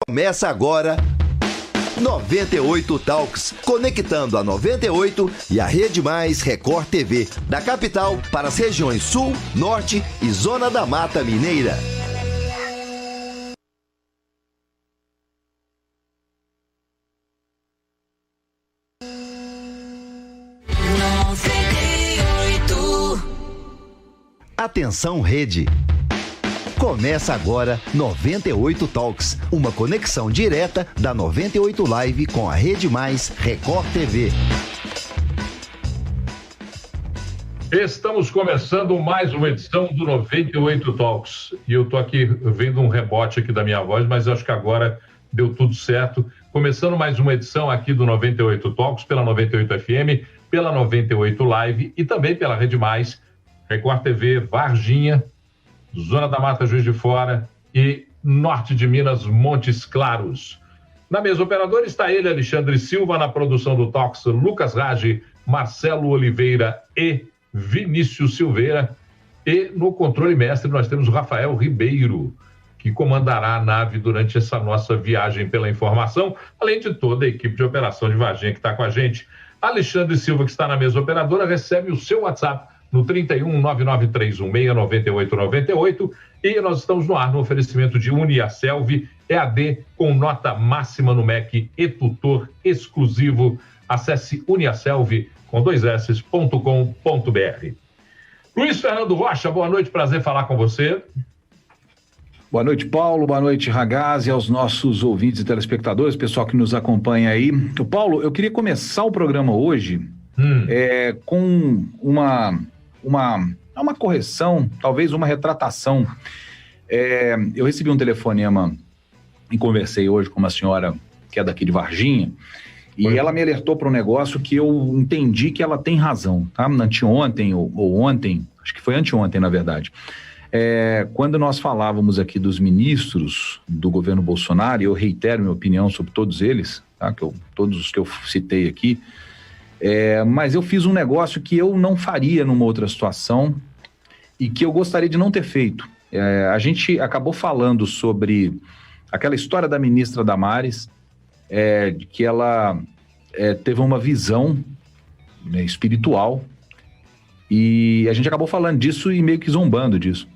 Começa agora 98 Talks, conectando a 98 e a Rede Mais Record TV, da capital para as regiões Sul, Norte e Zona da Mata Mineira. Atenção, Rede. Começa agora 98 Talks, uma conexão direta da 98 Live com a Rede Mais Record TV. Estamos começando mais uma edição do 98 Talks. E eu estou aqui vendo um rebote aqui da minha voz, mas acho que agora deu tudo certo. Começando mais uma edição aqui do 98 Talks, pela 98 FM, pela 98 Live e também pela Rede Mais, Record TV, Varginha, Zona da Mata, Juiz de Fora e Norte de Minas, Montes Claros. Na mesa operadora está ele, Alexandre Silva, na produção do Talks, Lucas Rage, Marcelo Oliveira e Vinícius Silveira. E no controle mestre nós temos o Rafael Ribeiro, que comandará a nave durante essa nossa viagem pela informação, além de toda a equipe de operação de Varginha que está com a gente. Alexandre Silva, que está na mesa operadora, recebe o seu WhatsApp no 31 99316 9898, e nós estamos no ar no oferecimento de Uniaselv, EAD com nota máxima no MEC e tutor exclusivo. Acesse uniaselv.com.br. Luiz Fernando Rocha, boa noite, prazer falar com você. Boa noite, Paulo, boa noite, Ragazzi, aos nossos ouvintes e telespectadores, pessoal que nos acompanha aí. Paulo, eu queria começar o programa hoje com uma correção, talvez uma retratação. Eu recebi um telefonema e conversei hoje com uma senhora que é daqui de Varginha, e ela me alertou para um negócio que eu entendi que ela tem razão, tá? Anteontem ou ontem, acho que foi anteontem, na verdade. Quando nós falávamos aqui dos ministros do governo Bolsonaro, e eu reitero minha opinião sobre todos eles, tá? Todos os que eu citei aqui, mas eu fiz um negócio que eu não faria numa outra situação e que eu gostaria de não ter feito. A gente acabou falando sobre aquela história da ministra Damares, de que ela teve uma visão espiritual, e a gente acabou falando disso e meio que zombando disso.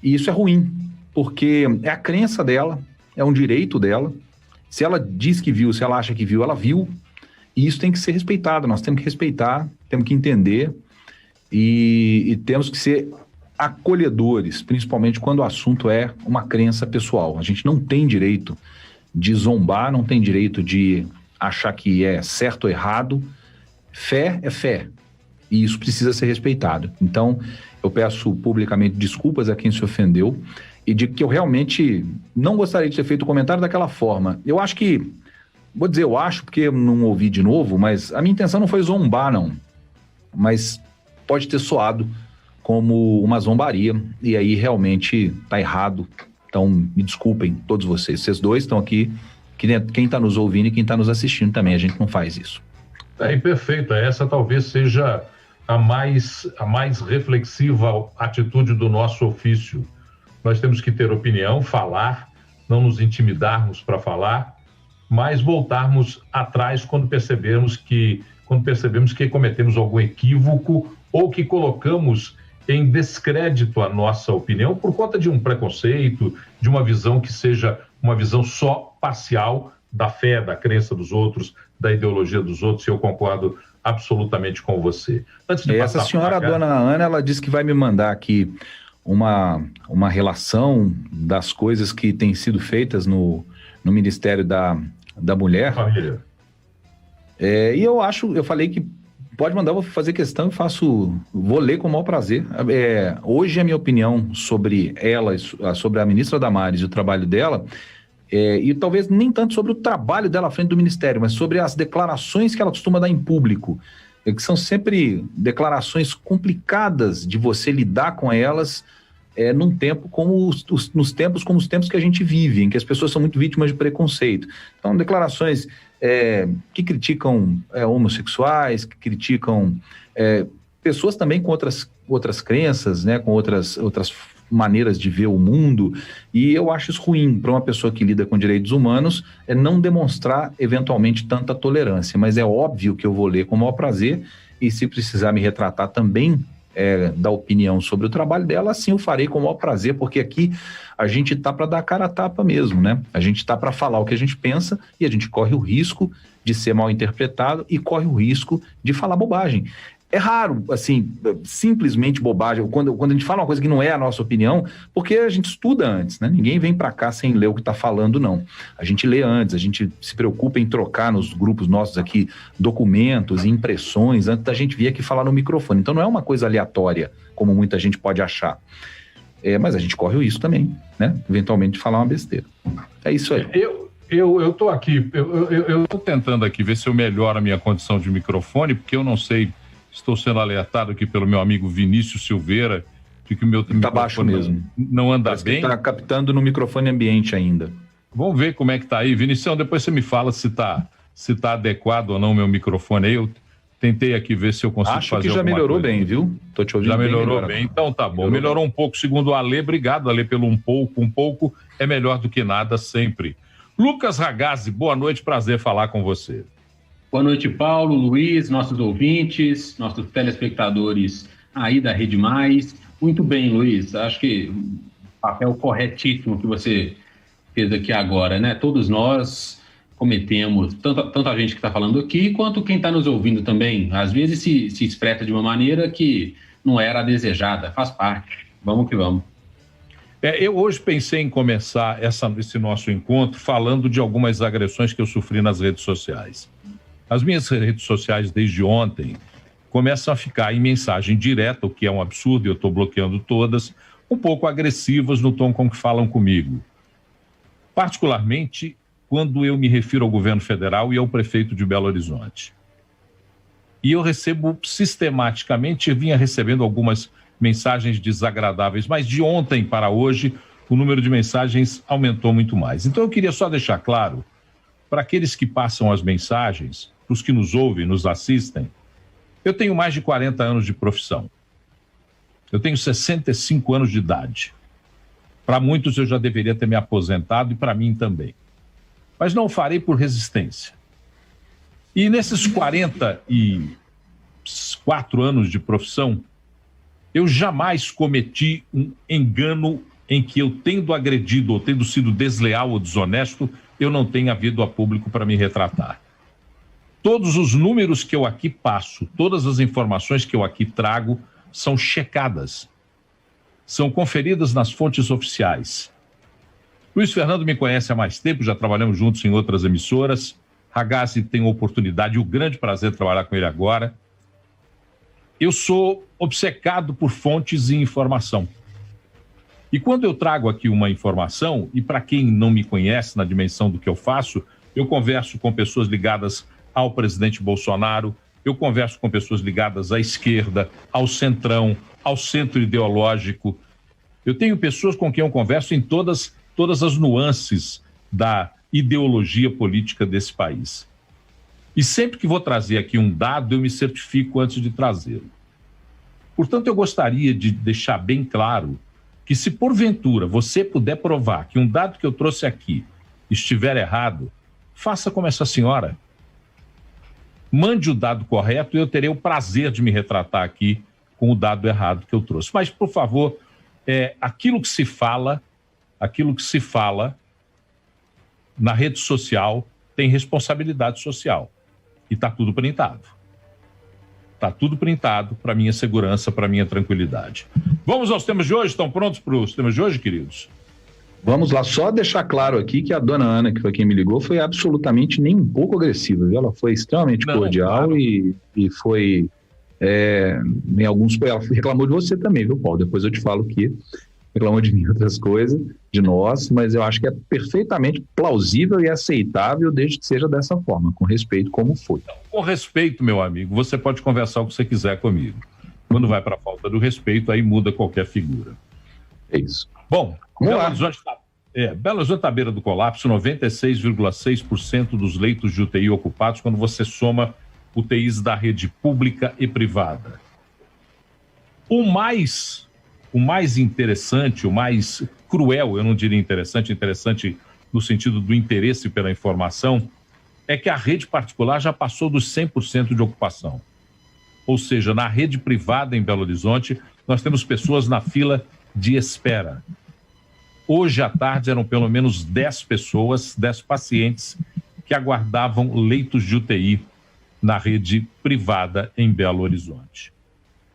E isso é ruim, porque é a crença dela, é um direito dela. Se ela diz que viu, se ela acha que viu, ela viu. E isso tem que ser respeitado, nós temos que respeitar, temos que entender e temos que ser acolhedores, principalmente quando o assunto é uma crença pessoal. A gente não tem direito de zombar, não tem direito de achar que é certo ou errado. Fé é fé, e isso precisa ser respeitado. Então, eu peço publicamente desculpas a quem se ofendeu e digo que eu realmente não gostaria de ter feito o comentário daquela forma. Eu acho que, vou dizer eu acho, porque eu não ouvi de novo, mas a minha intenção não foi zombar, não. Mas pode ter soado como uma zombaria, e aí realmente tá errado. Então, me desculpem, todos vocês dois estão aqui, quem está nos ouvindo e quem está nos assistindo também, a gente não faz isso. Perfeito, essa talvez seja a mais reflexiva atitude do nosso ofício. Nós temos que ter opinião, falar, não nos intimidarmos para falar, mas voltarmos atrás quando percebemos que cometemos algum equívoco ou que colocamos em descrédito a nossa opinião por conta de um preconceito, de uma visão que seja uma visão só parcial da fé, da crença dos outros, da ideologia dos outros, e eu concordo absolutamente com você. Essa senhora, a dona Ana, ela disse que vai me mandar aqui uma relação das coisas que têm sido feitas no Ministério da Mulher. Família. E eu falei que pode mandar, vou fazer questão e vou ler com o maior prazer. Hoje a minha opinião sobre ela, sobre a ministra Damares e o trabalho dela, e talvez nem tanto sobre o trabalho dela à frente do Ministério, mas sobre as declarações que ela costuma dar em público, que são sempre declarações complicadas de você lidar com elas, num tempo como nos tempos que a gente vive, em que as pessoas são muito vítimas de preconceito. Então, declarações que criticam homossexuais, que criticam pessoas também com outras crenças, né, com outras maneiras de ver o mundo, e eu acho isso ruim para uma pessoa que lida com direitos humanos, é não demonstrar eventualmente tanta tolerância, mas é óbvio que eu vou ler com o maior prazer, e se precisar me retratar também dar opinião sobre o trabalho dela, assim eu farei com o maior prazer, porque aqui a gente tá para dar cara a tapa mesmo, né? A gente tá para falar o que a gente pensa e a gente corre o risco de ser mal interpretado e corre o risco de falar bobagem. É raro, assim, simplesmente bobagem, quando a gente fala uma coisa que não é a nossa opinião, porque a gente estuda antes, né? Ninguém vem para cá sem ler o que está falando, não. A gente lê antes, a gente se preocupa em trocar nos grupos nossos aqui documentos e impressões antes da gente vir aqui falar no microfone. Então não é uma coisa aleatória, como muita gente pode achar. Mas a gente corre o risco também, né? Eventualmente de falar uma besteira. É isso aí. Eu tô aqui, eu tô tentando aqui ver se eu melhoro a minha condição de microfone, porque eu não sei... Estou sendo alertado aqui pelo meu amigo Vinícius Silveira de que o meu tá baixo mesmo. Não anda bem. Está captando no microfone ambiente ainda. Vamos ver como é que tá aí. Vinicião, depois você me fala se tá adequado ou não o meu microfone aí. Eu tentei aqui ver se eu consigo fazer alguma coisa. Acho que já melhorou bem, viu? Tô te ouvindo já melhorou bem. Então tá bom. Melhorou um pouco, segundo o Alê. Obrigado, Alê, pelo um pouco. Um pouco é melhor do que nada sempre. Lucas Ragazzi, boa noite. Prazer falar com você. Boa noite, Paulo, Luiz, nossos ouvintes, nossos telespectadores aí da Rede Mais. Muito bem, Luiz. Acho que o papel corretíssimo que você fez aqui agora, né? Todos nós cometemos, tanto a gente que está falando aqui, quanto quem está nos ouvindo também. Às vezes se expressa de uma maneira que não era a desejada. Faz parte. Vamos que vamos. Eu hoje pensei em começar esse nosso encontro falando de algumas agressões que eu sofri nas redes sociais. As minhas redes sociais, desde ontem, começam a ficar em mensagem direta, o que é um absurdo, eu estou bloqueando todas, um pouco agressivas no tom com que falam comigo. Particularmente, quando eu me refiro ao governo federal e ao prefeito de Belo Horizonte. E eu recebo sistematicamente, eu vinha recebendo algumas mensagens desagradáveis, mas de ontem para hoje, o número de mensagens aumentou muito mais. Então eu queria só deixar claro, para aqueles que passam as mensagens, para os que nos ouvem, nos assistem, eu tenho mais de 40 anos de profissão. Eu tenho 65 anos de idade. Para muitos eu já deveria ter me aposentado e para mim também. Mas não o farei por resistência. E nesses 44 anos de profissão, eu jamais cometi um engano em que eu, tendo agredido ou tendo sido desleal ou desonesto, eu não tenha vindo a público para me retratar. Todos os números que eu aqui passo, todas as informações que eu aqui trago, são checadas, são conferidas nas fontes oficiais. Luiz Fernando me conhece há mais tempo, já trabalhamos juntos em outras emissoras. Ragazzi tem a oportunidade e o grande prazer de trabalhar com ele agora. Eu sou obcecado por fontes e informação. E quando eu trago aqui uma informação, e para quem não me conhece na dimensão do que eu faço, eu converso com pessoas ligadas ao presidente Bolsonaro, eu converso com pessoas ligadas à esquerda, ao centrão, ao centro ideológico. Eu tenho pessoas com quem eu converso em todas as nuances da ideologia política desse país. E sempre que vou trazer aqui um dado, eu me certifico antes de trazê-lo. Portanto, eu gostaria de deixar bem claro que se porventura você puder provar que um dado que eu trouxe aqui estiver errado, faça como essa senhora. Mande o dado correto e eu terei o prazer de me retratar aqui com o dado errado que eu trouxe. Mas, por favor, aquilo que se fala na rede social tem responsabilidade social. E está tudo printado. Está tudo printado para minha segurança, para minha tranquilidade. Vamos aos temas de hoje? Estão prontos para os temas de hoje, queridos? Vamos lá, só deixar claro aqui que a dona Ana, que foi quem me ligou, foi absolutamente nem um pouco agressiva, viu? Ela foi extremamente cordial, claro. e foi, em alguns, ela reclamou de você também, viu, Paulo? Depois eu te falo que reclamou de mim outras coisas, de nós, mas eu acho que é perfeitamente plausível e aceitável desde que seja dessa forma, com respeito como foi. Com respeito, meu amigo, você pode conversar o que você quiser comigo. Quando vai para a falta do respeito, aí muda qualquer figura. É isso. Bom, Belo Horizonte está à beira do colapso, 96,6% dos leitos de UTI ocupados quando você soma UTIs da rede pública e privada. O mais o mais interessante, o mais cruel, eu não diria interessante no sentido do interesse pela informação, é que a rede particular já passou dos 100% de ocupação. Ou seja, na rede privada em Belo Horizonte, nós temos pessoas na fila de espera. Hoje à tarde eram pelo menos 10 pessoas, 10 pacientes que aguardavam leitos de UTI na rede privada em Belo Horizonte.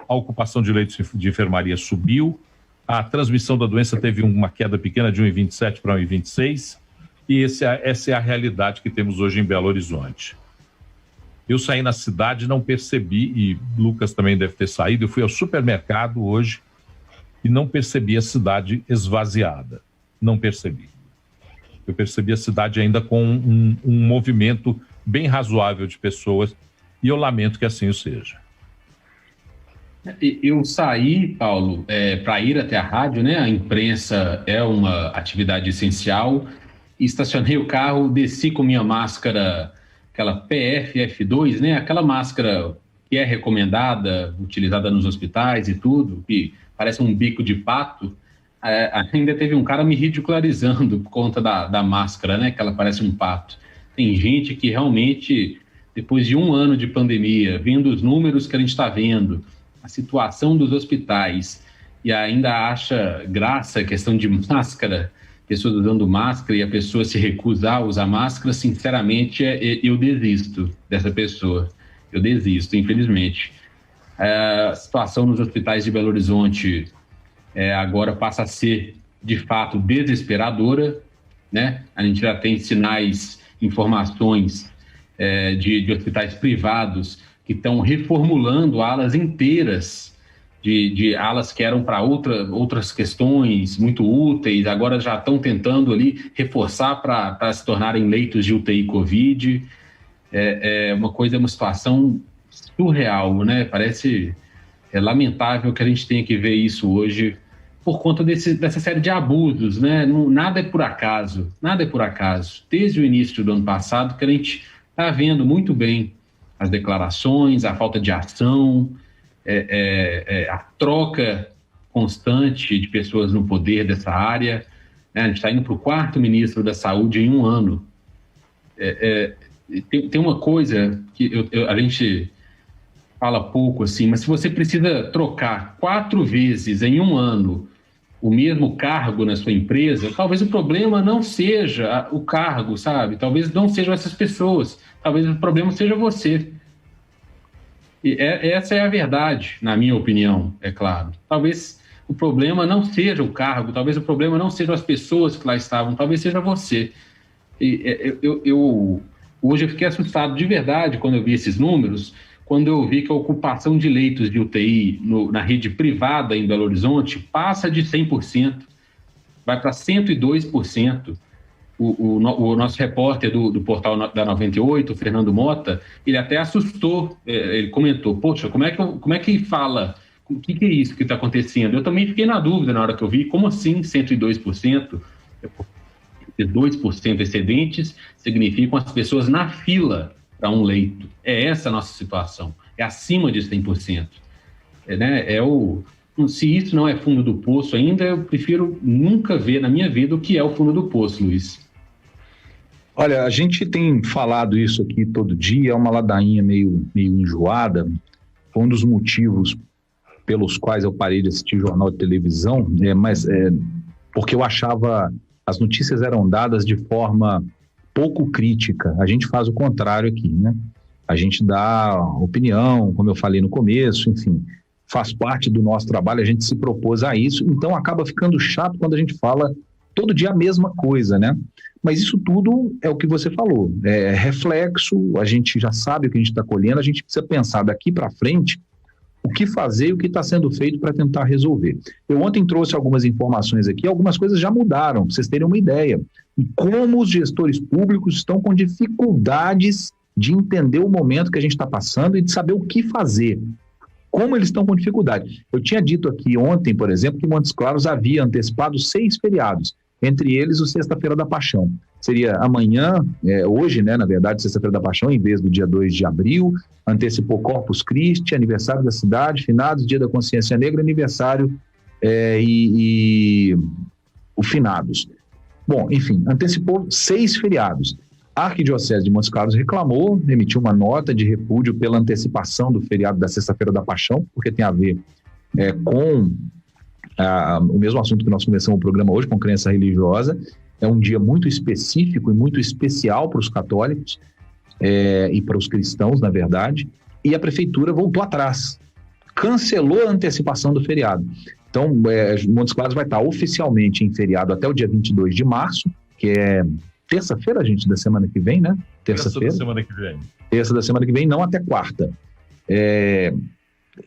A ocupação de leitos de enfermaria subiu, a transmissão da doença teve uma queda pequena de 1,27 para 1,26, e essa é a realidade que temos hoje em Belo Horizonte. Eu saí na cidade, não percebi, e Lucas também deve ter saído, eu fui ao supermercado hoje e não percebi a cidade esvaziada. Não percebi. Eu percebi a cidade ainda com um movimento bem razoável de pessoas, e eu lamento que assim o seja. Eu saí, Paulo, para ir até a rádio, né? A imprensa é uma atividade essencial. Estacionei o carro, desci com minha máscara, aquela PFF2, né? Aquela máscara que é recomendada, utilizada nos hospitais e tudo, que parece um bico de pato. Ainda teve um cara me ridicularizando por conta da máscara, né? Que ela parece um pato. Tem gente que realmente, depois de 1 ano de pandemia, vendo os números que a gente está vendo, a situação dos hospitais, e ainda acha graça a questão de máscara, pessoas usando máscara e a pessoa se recusar a usar máscara, sinceramente, eu desisto dessa pessoa. Eu desisto, infelizmente. A situação nos hospitais de Belo Horizonte agora passa a ser, de fato, desesperadora, né? A gente já tem sinais, informações de hospitais privados que estão reformulando alas inteiras, de alas que eram para outras questões muito úteis, agora já estão tentando ali reforçar para se tornarem leitos de UTI Covid. Uma situação surreal, né? Parece lamentável que a gente tenha que ver isso hoje por conta dessa série de abusos, né? Nada é por acaso, nada é por acaso. Desde o início do ano passado que a gente está vendo muito bem as declarações, a falta de ação, a troca constante de pessoas no poder dessa área, né? A gente está indo para o 4º ministro da Saúde em 1 ano. Tem uma coisa que a gente fala pouco, assim, mas se você precisa trocar 4 vezes em 1 ano o mesmo cargo na sua empresa, talvez o problema não seja o cargo, sabe? Talvez não sejam essas pessoas, talvez o problema seja você. E essa é a verdade, na minha opinião, é claro. Talvez o problema não seja o cargo, talvez o problema não sejam as pessoas que lá estavam, talvez seja você. Hoje eu fiquei assustado de verdade quando eu vi esses números, quando eu vi que a ocupação de leitos de UTI na rede privada em Belo Horizonte passa de 100%, vai para 102%. O nosso repórter do portal da 98, o Fernando Mota, ele até assustou, ele comentou, poxa, como é que fala, o que é isso que está acontecendo? Eu também fiquei na dúvida na hora que eu vi, como assim 102%? 2% excedentes significam as pessoas na fila para um leito. É essa a nossa situação, é acima de 100%. Se isso não é fundo do poço ainda, eu prefiro nunca ver na minha vida o que é o fundo do poço, Luiz. Olha, a gente tem falado isso aqui todo dia, é uma ladainha meio enjoada. Foi um dos motivos pelos quais eu parei de assistir jornal de televisão, porque eu achava as notícias eram dadas de forma pouco crítica. A gente faz o contrário aqui, né? A gente dá opinião, como eu falei no começo, enfim, faz parte do nosso trabalho, a gente se propôs a isso, então acaba ficando chato quando a gente fala todo dia a mesma coisa, né? Mas isso tudo é o que você falou, é reflexo, a gente já sabe o que a gente está colhendo, a gente precisa pensar daqui para frente o que fazer e o que está sendo feito para tentar resolver. Eu ontem trouxe algumas informações aqui, algumas coisas já mudaram, para vocês terem uma ideia. E como os gestores públicos estão com dificuldades de entender o momento que a gente está passando e de saber o que fazer. Como eles estão com dificuldade. Eu tinha dito aqui ontem, por exemplo, que Montes Claros havia antecipado 6 feriados, entre eles o Sexta-feira da Paixão. Seria amanhã, hoje, né, na verdade, Sexta-feira da Paixão, em vez do dia 2 de abril, antecipou Corpus Christi, aniversário da cidade, finados, Dia da Consciência Negra, aniversário e o finados. Bom, enfim, antecipou 6 feriados. A Arquidiocese de Montes Claros reclamou, emitiu uma nota de repúdio pela antecipação do feriado da Sexta-feira da Paixão, porque tem a ver com o mesmo assunto que nós começamos o programa hoje, com crença religiosa. É um dia muito específico e muito especial para os católicos e para os cristãos, na verdade, e a prefeitura voltou atrás, cancelou a antecipação do feriado. Então, Montes Claros vai estar oficialmente em feriado até o dia 22 de março, que é terça-feira, gente, da semana que vem, né? Terça-feira. Terça da semana que vem. Terça da semana que vem, não até quarta.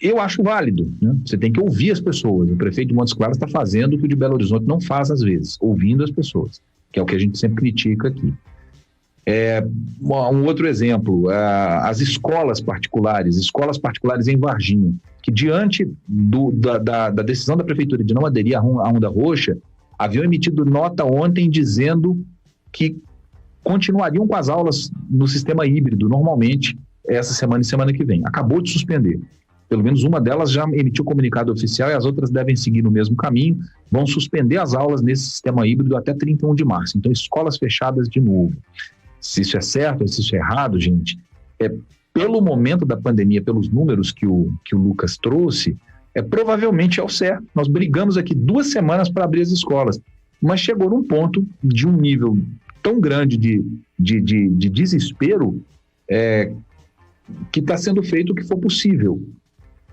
Eu acho válido, né? Você tem que ouvir as pessoas. O prefeito de Montes Claros está fazendo o que o de Belo Horizonte não faz às vezes, ouvindo as pessoas, que é o que a gente sempre critica aqui. Um outro exemplo, as escolas particulares em Varginha, que diante da decisão da prefeitura de não aderir à onda roxa, haviam emitido nota ontem dizendo que continuariam com as aulas no sistema híbrido, normalmente, essa semana e semana que vem. Acabou de suspender. Pelo menos uma delas já emitiu comunicado oficial e as outras devem seguir no mesmo caminho, vão suspender as aulas nesse sistema híbrido até 31 de março. Então, escolas fechadas de novo. Se isso é certo ou se isso é errado, gente, pelo momento da pandemia, pelos números que o Lucas trouxe, provavelmente é o certo. Nós brigamos aqui 2 semanas para abrir as escolas, mas chegou num ponto de um nível tão grande de desespero que está sendo feito o que for possível.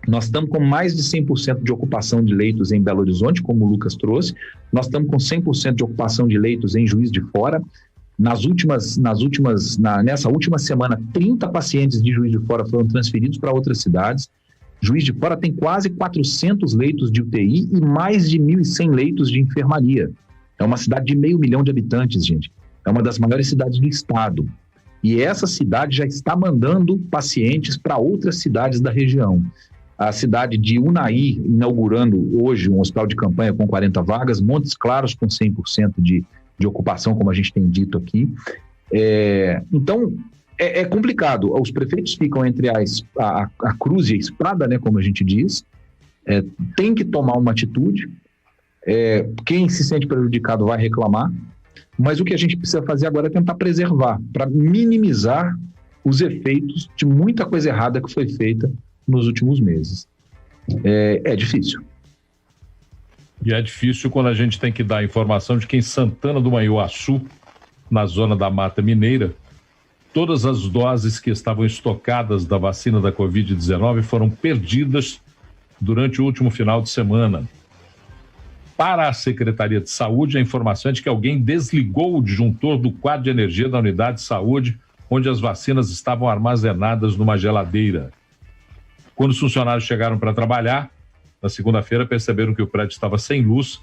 Nós estamos com mais de 100% de ocupação de leitos em Belo Horizonte, como o Lucas trouxe. Nós estamos com 100% de ocupação de leitos em Juiz de Fora. Nessa última semana, 30 pacientes de Juiz de Fora foram transferidos para outras cidades. Juiz de Fora tem quase 400 leitos de UTI e mais de 1.100 leitos de enfermaria. É uma cidade de 500 mil de habitantes, gente. É uma das maiores cidades do estado. E essa cidade já está mandando pacientes para outras cidades da região. A cidade de Unai, inaugurando hoje um hospital de campanha com 40 vagas, Montes Claros com 100% de ocupação, como a gente tem dito aqui. Então, é complicado. Os prefeitos ficam entre a cruz e a espada, né, como a gente diz. Tem que tomar uma atitude. Quem se sente prejudicado vai reclamar. Mas o que a gente precisa fazer agora é tentar preservar, para minimizar os efeitos de muita coisa errada que foi feita nos últimos meses. É difícil. E é difícil quando a gente tem que dar a informação de que em Santana do Manhuaçu, na zona da Mata Mineira, todas as doses que estavam estocadas da vacina da Covid-19 foram perdidas durante o último final de semana. Para a Secretaria de Saúde, a informação é de que alguém desligou o disjuntor do quadro de energia da unidade de saúde, onde as vacinas estavam armazenadas numa geladeira. Quando os funcionários chegaram para trabalhar, na segunda-feira, perceberam que o prédio estava sem luz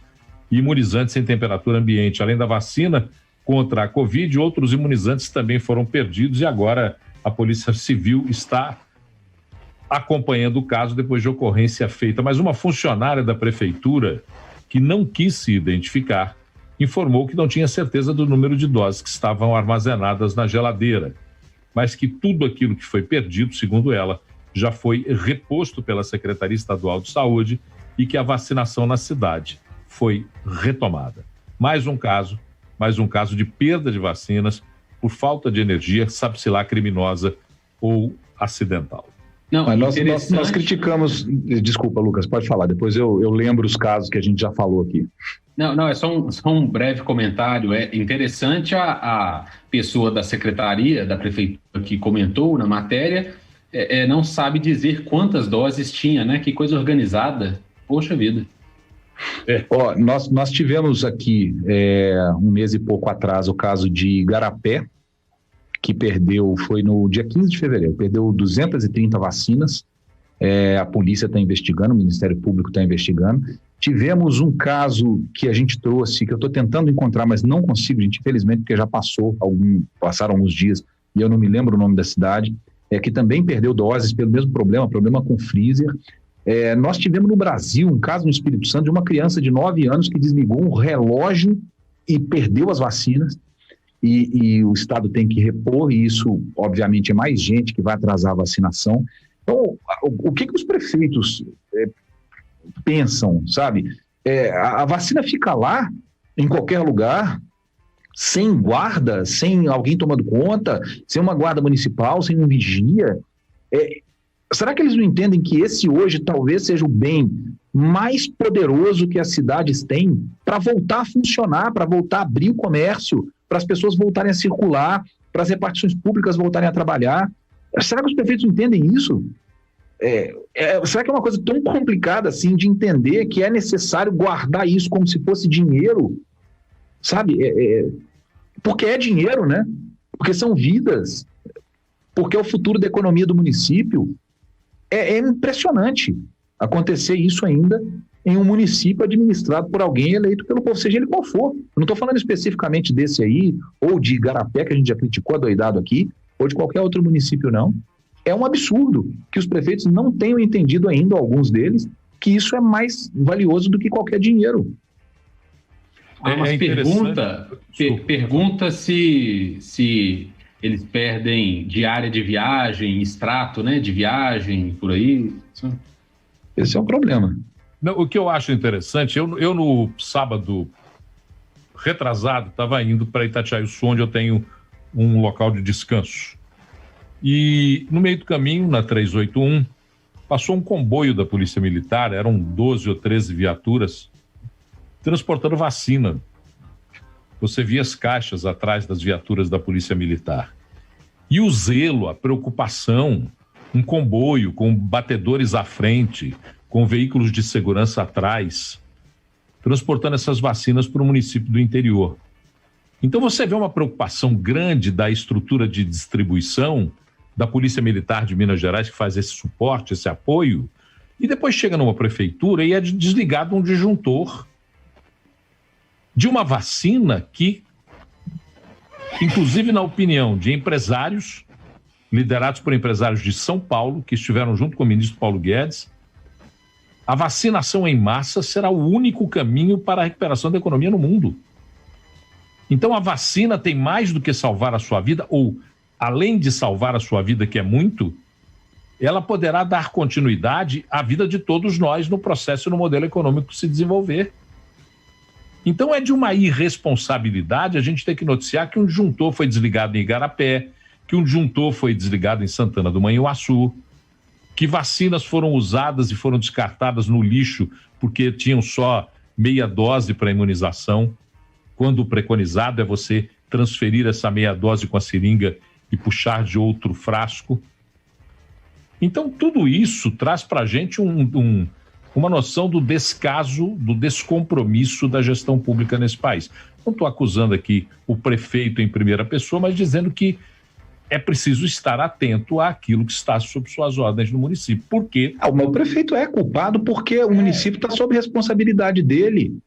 e imunizantes em temperatura ambiente. Além da vacina contra a Covid, outros imunizantes também foram perdidos e agora a Polícia Civil está acompanhando o caso depois de ocorrência feita. Mas uma funcionária da Prefeitura, que não quis se identificar, informou que não tinha certeza do número de doses que estavam armazenadas na geladeira, mas que tudo aquilo que foi perdido, segundo ela, já foi reposto pela Secretaria Estadual de Saúde e que a vacinação na cidade foi retomada. Mais um caso de perda de vacinas por falta de energia, sabe-se lá, criminosa ou acidental. Não, mas nós criticamos... Desculpa, Lucas, pode falar, depois eu lembro os casos que a gente já falou aqui. Não, é só um breve comentário. É interessante a pessoa da secretaria, da prefeitura que comentou na matéria, não sabe dizer quantas doses tinha, né? Que coisa organizada. Poxa vida. Nós tivemos aqui, um mês e pouco atrás, o caso de Igarapé, que foi no dia 15 de fevereiro, perdeu 230 vacinas. A polícia está investigando, o Ministério Público está investigando. Tivemos um caso que a gente trouxe, que eu estou tentando encontrar, mas não consigo, gente, infelizmente, porque já passaram alguns dias e eu não me lembro o nome da cidade, que também perdeu doses pelo mesmo problema com freezer. Nós tivemos no Brasil um caso no Espírito Santo de uma criança de 9 anos que desligou um relógio e perdeu as vacinas. E o Estado tem que repor, e isso, obviamente, é mais gente que vai atrasar a vacinação. Então, o que os prefeitos pensam, sabe? A vacina fica lá, em qualquer lugar, sem guarda, sem alguém tomando conta, sem uma guarda municipal, sem um vigia. Será que eles não entendem que esse hoje talvez seja o bem mais poderoso que as cidades têm para voltar a funcionar, para voltar a abrir o comércio, para as pessoas voltarem a circular, para as repartições públicas voltarem a trabalhar? Será que os prefeitos entendem isso? Será que é uma coisa tão complicada assim de entender que é necessário guardar isso como se fosse dinheiro? Sabe? Porque é dinheiro, né? Porque são vidas, porque é o futuro da economia do município. É impressionante acontecer isso ainda em um município administrado por alguém eleito pelo povo, seja ele qual for. Eu não estou falando especificamente desse aí, ou de Igarapé, que a gente já criticou adoidado aqui, ou de qualquer outro município, não. É um absurdo que os prefeitos não tenham entendido ainda, alguns deles, que isso é mais valioso do que qualquer dinheiro. Mas pergunta se eles perdem diária de viagem, extrato, né, de viagem, por aí. Esse é um problema. Não, o que eu acho interessante, eu no sábado retrasado estava indo para Itatiaia-Sul, onde eu tenho um local de descanso. E no meio do caminho, na 381, passou um comboio da Polícia Militar, eram 12 ou 13 viaturas, transportando vacina. Você via as caixas atrás das viaturas da Polícia Militar. E o zelo, a preocupação, um comboio com batedores à frente, com veículos de segurança atrás, transportando essas vacinas para o município do interior. Então você vê uma preocupação grande da estrutura de distribuição da Polícia Militar de Minas Gerais, que faz esse suporte, esse apoio, e depois chega numa prefeitura e é desligado um disjuntor de uma vacina que, inclusive na opinião de empresários, liderados por empresários de São Paulo, que estiveram junto com o ministro Paulo Guedes, a vacinação em massa será o único caminho para a recuperação da economia no mundo. Então a vacina tem mais do que salvar a sua vida, ou além de salvar a sua vida, que é muito, ela poderá dar continuidade à vida de todos nós no processo e no modelo econômico se desenvolver. Então é de uma irresponsabilidade a gente ter que noticiar que um disjuntor foi desligado em Igarapé, que um disjuntor foi desligado em Santana do Manhuaçu, que vacinas foram usadas e foram descartadas no lixo porque tinham só meia dose para imunização, quando o preconizado é você transferir essa meia dose com a seringa e puxar de outro frasco. Então tudo isso traz para a gente uma noção do descaso, do descompromisso da gestão pública nesse país. Não estou acusando aqui o prefeito em primeira pessoa, mas dizendo que é preciso estar atento àquilo que está sob suas ordens no município. Por quê? O prefeito é culpado porque o município está sob responsabilidade dele.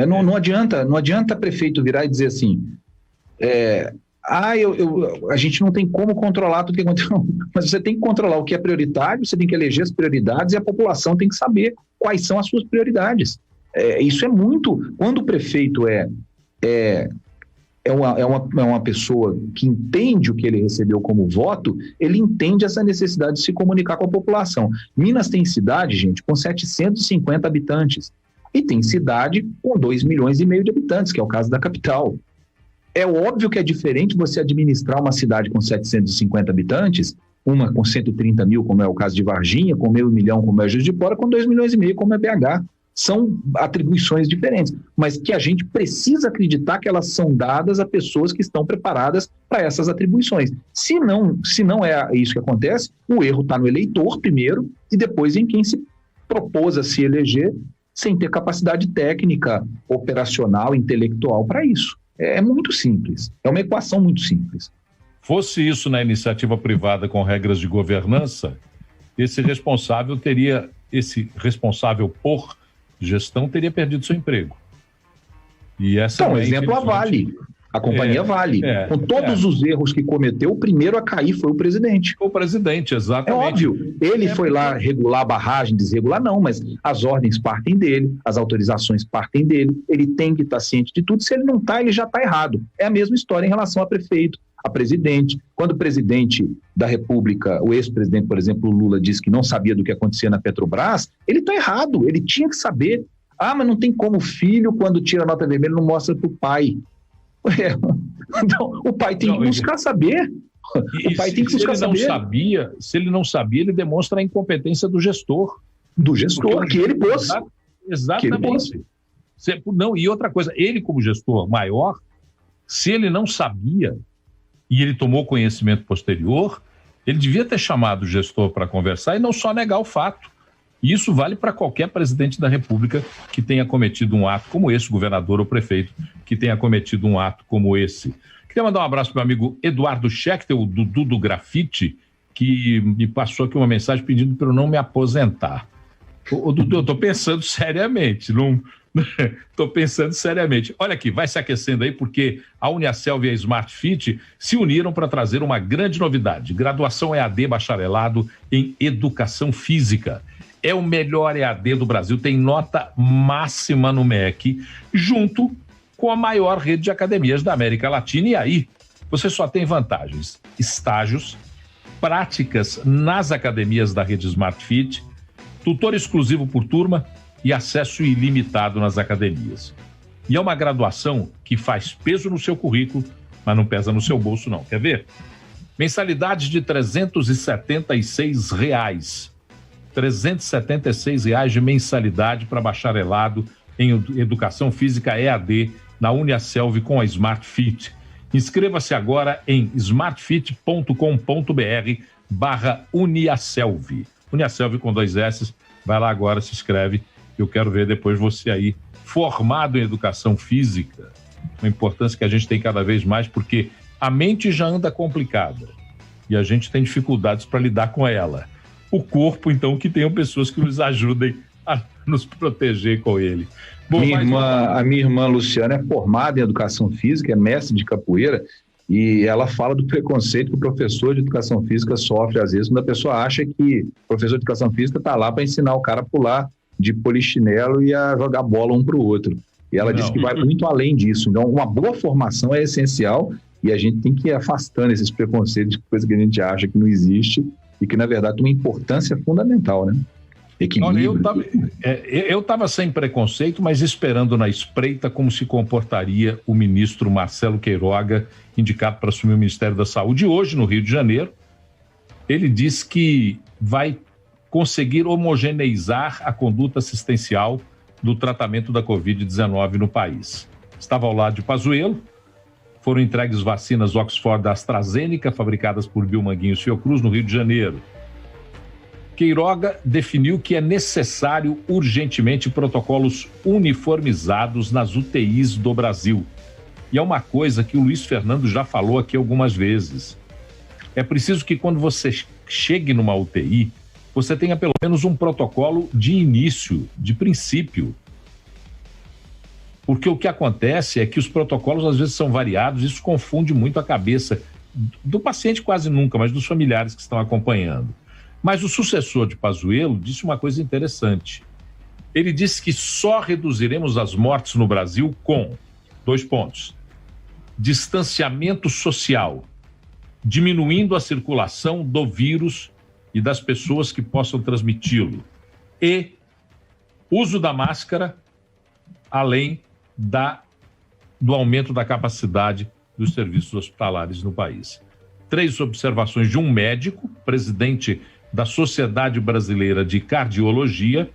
Não adianta prefeito virar e dizer assim, a gente não tem como controlar tudo que aconteceu. Mas você tem que controlar o que é prioritário, você tem que eleger as prioridades e a população tem que saber quais são as suas prioridades. Isso é muito... Quando o prefeito é uma pessoa que entende o que ele recebeu como voto, ele entende essa necessidade de se comunicar com a população. Minas tem cidade, gente, com 750 habitantes. E tem cidade com 2,5 milhões de habitantes, que é o caso da capital. É óbvio que é diferente você administrar uma cidade com 750 habitantes, uma com 130 mil, como é o caso de Varginha, com 500 mil, como é Juiz de Fora, com 2,5 milhões, como é BH. São atribuições diferentes, mas que a gente precisa acreditar que elas são dadas a pessoas que estão preparadas para essas atribuições. Se não é isso que acontece, o erro está no eleitor primeiro e depois em quem se propôs a se eleger sem ter capacidade técnica, operacional, intelectual para isso. É muito simples, é uma equação muito simples. Fosse isso na iniciativa privada com regras de governança, esse responsável por gestão teria perdido seu emprego. E essa então, exemplo, a Vale. A companhia Vale. Com todos os erros que cometeu, o primeiro a cair foi o presidente. O presidente, exatamente. É óbvio. Ele foi lá regular a barragem, desregular, não, mas as ordens partem dele, as autorizações partem dele, ele tem que estar ciente de tudo. Se ele não está, ele já está errado. É a mesma história em relação a prefeito, a presidente. Quando o presidente da República, o ex-presidente, por exemplo, Lula, disse que não sabia do que acontecia na Petrobras, ele está errado, ele tinha que saber. Mas não tem como o filho, quando tira a nota vermelha, não mostra para o pai. Então, o pai tem que buscar saber. O pai tem que buscar saber. Se ele não sabia, ele demonstra a incompetência do gestor. Do gestor, que ele pôs. Exatamente. Não, e outra coisa, ele como gestor maior, se ele não sabia e ele tomou conhecimento posterior, ele devia ter chamado o gestor para conversar e não só negar o fato. E isso vale para qualquer presidente da República que tenha cometido um ato como esse, governador ou prefeito, que tenha cometido um ato como esse. Queria mandar um abraço para o meu amigo Eduardo Schechter, o Dudu do Grafite, que me passou aqui uma mensagem pedindo para eu não me aposentar. Ô, Dudu, eu estou pensando seriamente, estou pensando seriamente. Olha aqui, vai se aquecendo aí, porque a Uniaselv e a Smart Fit se uniram para trazer uma grande novidade: graduação EAD bacharelado em Educação Física. É o melhor EAD do Brasil, tem nota máxima no MEC, junto com a maior rede de academias da América Latina. E aí, você só tem vantagens: estágios, práticas nas academias da rede Smart Fit, tutor exclusivo por turma e acesso ilimitado nas academias. E é uma graduação que faz peso no seu currículo, mas não pesa no seu bolso não. Quer ver? Mensalidade de R$ 376. R$ 376 de mensalidade para bacharelado em Educação Física EAD na Uniaselv com a Smart Fit. Inscreva-se agora em smartfit.com.br/Uniaselv. Uniaselv com 2 S. Vai lá agora, se inscreve. Eu quero ver depois você aí formado em Educação Física. Uma importância que a gente tem cada vez mais, porque a mente já anda complicada e a gente tem dificuldades para lidar com ela. O corpo, então, que tenham pessoas que nos ajudem a nos proteger com ele. Bom, a minha irmã Luciana é formada em Educação Física, é mestre de capoeira, e ela fala do preconceito que o professor de Educação Física sofre, às vezes, quando a pessoa acha que o professor de Educação Física está lá para ensinar o cara a pular de polichinelo e a jogar bola um para o outro. E ela diz que vai muito além disso. Então, uma boa formação é essencial e a gente tem que ir afastando esses preconceitos de coisa que a gente acha que não existe e que, na verdade, tem uma importância fundamental, né? Equilíbrio. Olha, eu estava sem preconceito, mas esperando na espreita como se comportaria o ministro Marcelo Queiroga, indicado para assumir o Ministério da Saúde. Hoje, no Rio de Janeiro, ele diz que vai conseguir homogeneizar a conduta assistencial do tratamento da Covid-19 no país. Estava ao lado de Pazuello, foram entregues vacinas Oxford da AstraZeneca, fabricadas por Bill Manguinhos Fiocruz, no Rio de Janeiro. Queiroga definiu que é necessário urgentemente protocolos uniformizados nas UTIs do Brasil. E é uma coisa que o Luiz Fernando já falou aqui algumas vezes. É preciso que quando você chegue numa UTI, você tenha pelo menos um protocolo de início, de princípio. Porque o que acontece é que os protocolos às vezes são variados, isso confunde muito a cabeça do paciente quase nunca, mas dos familiares que estão acompanhando. Mas o sucessor de Pazuello disse uma coisa interessante. Ele disse que só reduziremos as mortes no Brasil com 2 pontos: distanciamento social, diminuindo a circulação do vírus e das pessoas que possam transmiti-lo, e uso da máscara, além do aumento da capacidade dos serviços hospitalares no país. 3 observações de um médico, presidente da Sociedade Brasileira de Cardiologia,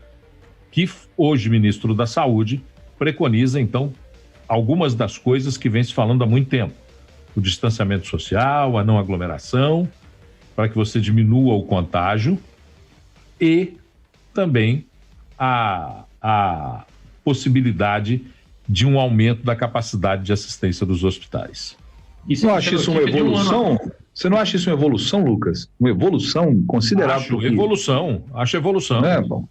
que hoje ministro da Saúde, preconiza, então, algumas das coisas que vem se falando há muito tempo. O distanciamento social, a não aglomeração, para que você diminua o contágio, e também a possibilidade de um aumento da capacidade de assistência dos hospitais. Você não acha isso uma evolução? Você não acha isso uma evolução, Lucas? Uma evolução considerável? Acho evolução. É, bom.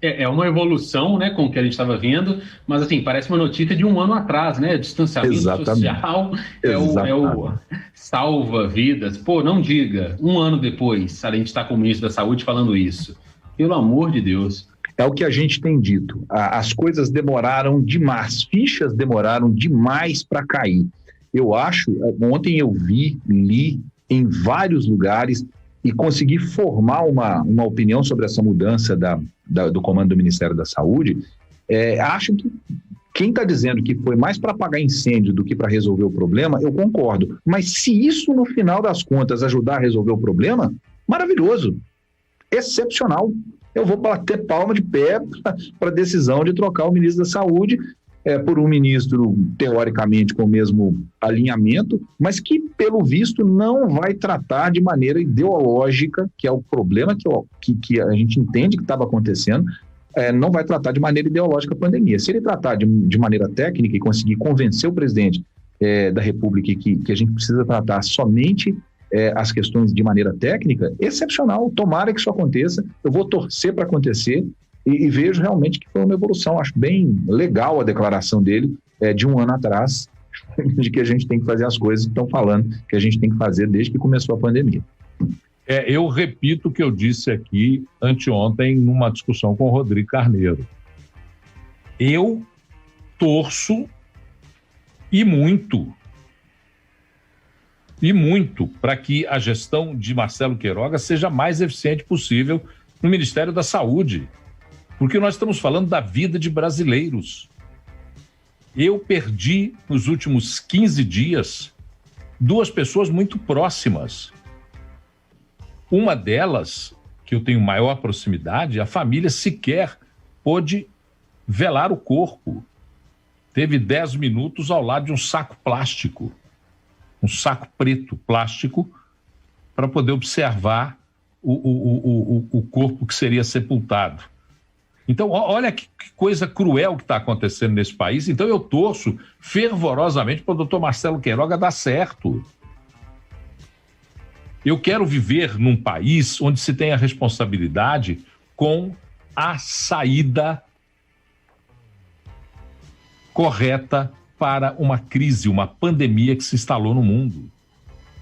É uma evolução, né, com o que a gente estava vendo, mas assim, parece uma notícia de 1 ano atrás, né? Distanciamento social é o salva vidas. Pô, não diga, 1 ano depois, a gente está com o ministro da Saúde falando isso. Pelo amor de Deus. É o que a gente tem dito. As coisas demoraram demais, as fichas demoraram demais para cair. Eu acho, ontem eu li em vários lugares e consegui formar uma opinião sobre essa mudança do comando do Ministério da Saúde, Acho que quem está dizendo que foi mais para apagar incêndio do que para resolver o problema, eu concordo. Mas se isso, no final das contas, ajudar a resolver o problema, maravilhoso, excepcional. Eu vou bater palma de pé para a decisão de trocar o ministro da Saúde por um ministro, teoricamente, com o mesmo alinhamento, mas que, pelo visto, não vai tratar de maneira ideológica, que é o problema que a gente entende que estava acontecendo, não vai tratar de maneira ideológica a pandemia. Se ele tratar de maneira técnica e conseguir convencer o presidente da República que a gente precisa tratar somente as questões de maneira técnica, excepcional, tomara que isso aconteça, eu vou torcer para acontecer e vejo realmente que foi uma evolução. Acho bem legal a declaração dele de um ano atrás, de que a gente tem que fazer as coisas que estão falando que a gente tem que fazer desde que começou a pandemia. Eu repito o que eu disse aqui anteontem numa discussão com o Rodrigo Carneiro. Eu torço e muito para que a gestão de Marcelo Queiroga seja mais eficiente possível no Ministério da Saúde, porque nós estamos falando da vida de brasileiros. Eu perdi nos últimos 15 dias 2 pessoas muito próximas. Uma delas, que eu tenho maior proximidade, a família sequer pôde velar o corpo. Teve 10 minutos ao lado de um saco plástico, um saco preto plástico, para poder observar o corpo que seria sepultado. Então, olha que coisa cruel que está acontecendo nesse país. Então, eu torço fervorosamente para o doutor Marcelo Queiroga dar certo. Eu quero viver num país onde se tem a responsabilidade com a saída correta para uma crise, uma pandemia que se instalou no mundo.